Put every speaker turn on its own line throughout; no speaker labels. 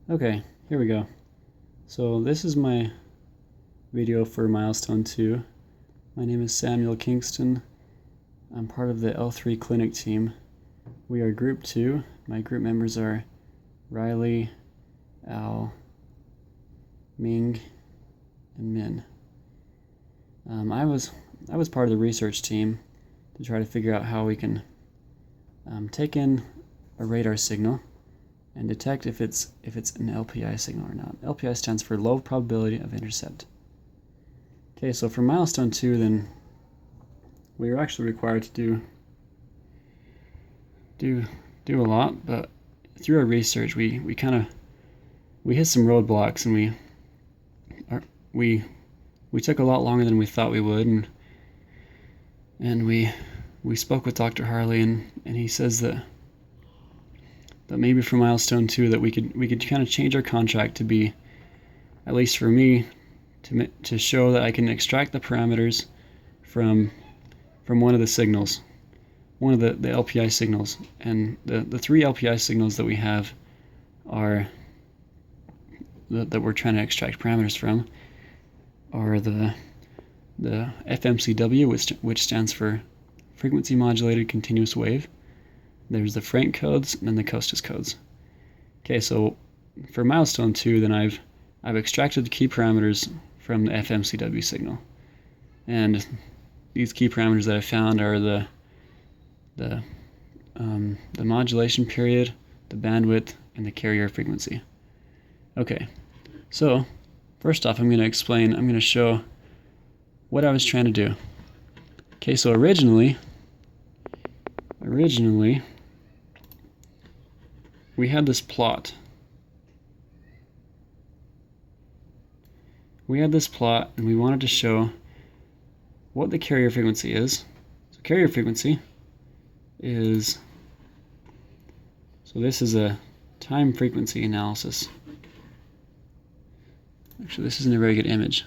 Okay, here we go. So this is my video for milestone 2. My name is Samuel Kingston. I'm part of the L3 clinic team. We are group 2. My group members are Riley, Al, Ming, and Min. I was part of the research team to try to figure out how we can take in a radar signal and detect if it's an LPI signal or not. LPI stands for low probability of intercept. Okay, so for milestone 2, then we were actually required to do a lot, but through our research, we hit some roadblocks, and we took a lot longer than we thought we would, and we spoke with Dr. Harley, and he says that maybe for milestone 2 that we could kind of change our contract to be, at least for me, to show that I can extract the parameters from one of the signals, one of the LPI signals. And the 3 LPI signals that we have are that we're trying to extract parameters from are the FMCW, which stands for frequency modulated continuous wave. There's the Frank codes and then the Costas codes. Okay, so for milestone 2, then I've extracted the key parameters from the FMCW signal, and these key parameters that I found are the modulation period, the bandwidth, and the carrier frequency. Okay, so first off, I'm going to show what I was trying to do. Okay, so originally we had this plot. And we wanted to show what the carrier frequency is. So carrier frequency is, so this is a time frequency analysis. Actually, this isn't a very good image.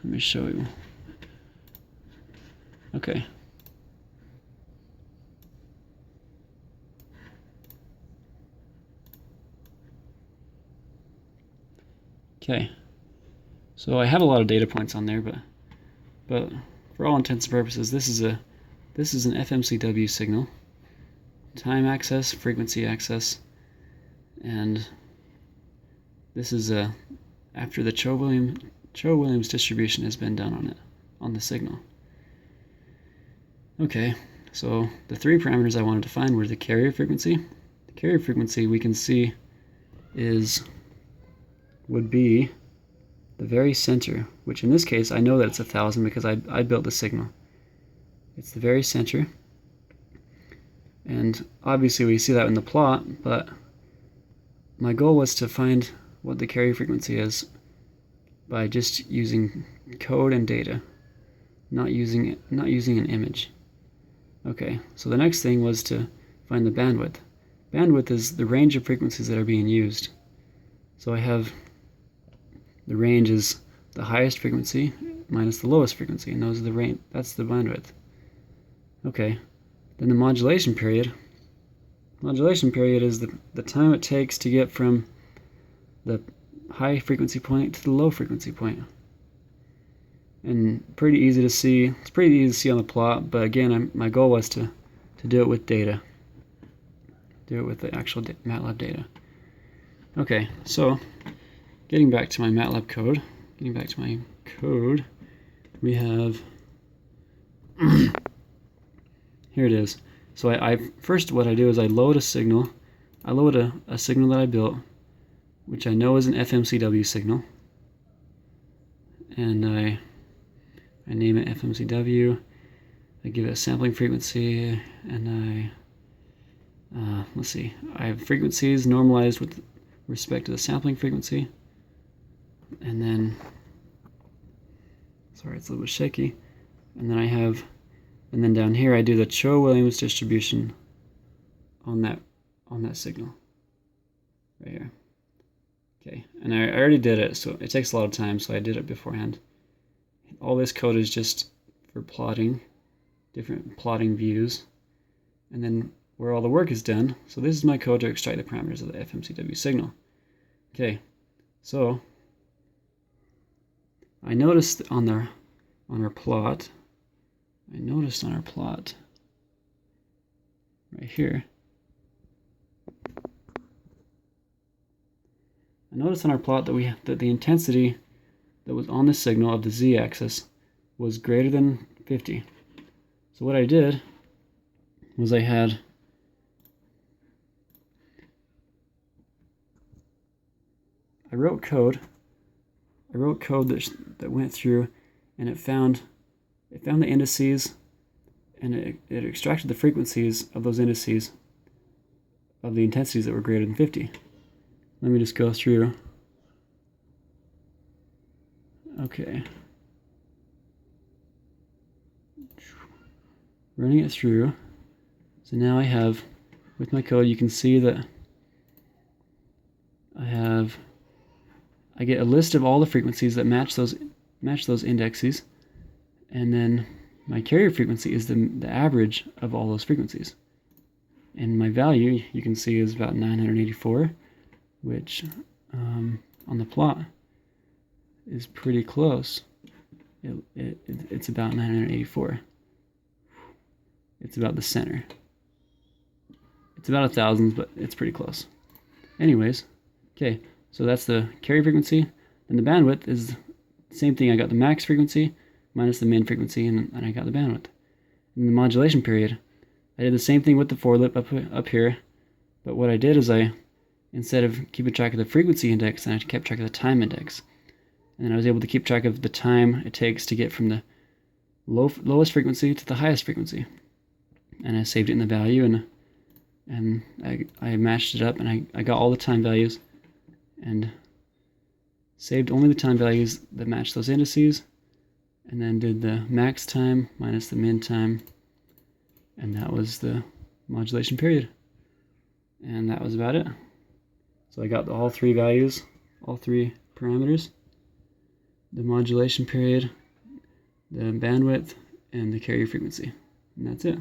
Let me show you. Okay. Okay. So I have a lot of data points on there, but for all intents and purposes, this is an FMCW signal, time axis, frequency axis, and this is after the Cho-Williams distribution has been done on the signal. Okay, so the 3 parameters I wanted to find were the carrier frequency. The carrier frequency we can see would be the very center, which in this case I know that it's 1,000 because I built the signal. It's the very center, and obviously we see that in the plot, but my goal was to find what the carrier frequency is by just using code and data, not using an image. Okay, so the next thing was to find the bandwidth. Bandwidth is the range of frequencies that are being used. So I have the range is the highest frequency minus the lowest frequency, and those are the range. That's the bandwidth. Okay, then the modulation period. Modulation period is the time it takes to get from the high frequency point to the low frequency point. And pretty easy to see. It's pretty easy to see on the plot, but again, my goal was to do it with data. Do it with the actual MATLAB data. Okay, so getting back to my MATLAB code, we have here it is. So I first what I do is I load a signal. I load a signal that I built, which I know is an FMCW signal, and I name it FMCW. I give it a sampling frequency, and let's see. I have frequencies normalized with respect to the sampling frequency, and then, sorry, it's a little bit shaky. And then down here I do the Cho-Williams distribution on that signal right here. Okay, and I already did it, so it takes a lot of time, so I did it beforehand. All this code is just for plotting, different plotting views, and then where all the work is done. So this is my code to extract the parameters of the FMCW signal. Okay, so I noticed on our plot, right here, I noticed on our plot that the intensity that was on the signal of the z-axis was greater than 50. So what I did was I wrote code that went through, and it found the indices, and it extracted the frequencies of those indices of the intensities that were greater than 50. Let me just go through. Okay. Running it through. So now I have, with my code, you can see that I get a list of all the frequencies that match those indexes, and then my carrier frequency is the average of all those frequencies. And my value, you can see, is about 984, which on the plot is pretty close. It's about 984. It's about the center. It's about 1,000, but it's pretty close. Anyways, okay, so that's the carrier frequency. And the bandwidth is the same thing. I got the max frequency minus the min frequency, and I got the bandwidth. In the modulation period, I did the same thing with the for loop up here, but what I did is instead of keeping track of the frequency index, I kept track of the time index. And then I was able to keep track of the time it takes to get from the lowest frequency to the highest frequency. And I saved it in the value, and I matched it up, and I got all the time values and saved only the time values that matched those indices, and then did the max time minus the min time, and that was the modulation period. And that was about it. So I got all three values, all three parameters: the modulation period, the bandwidth, and the carrier frequency. And that's it.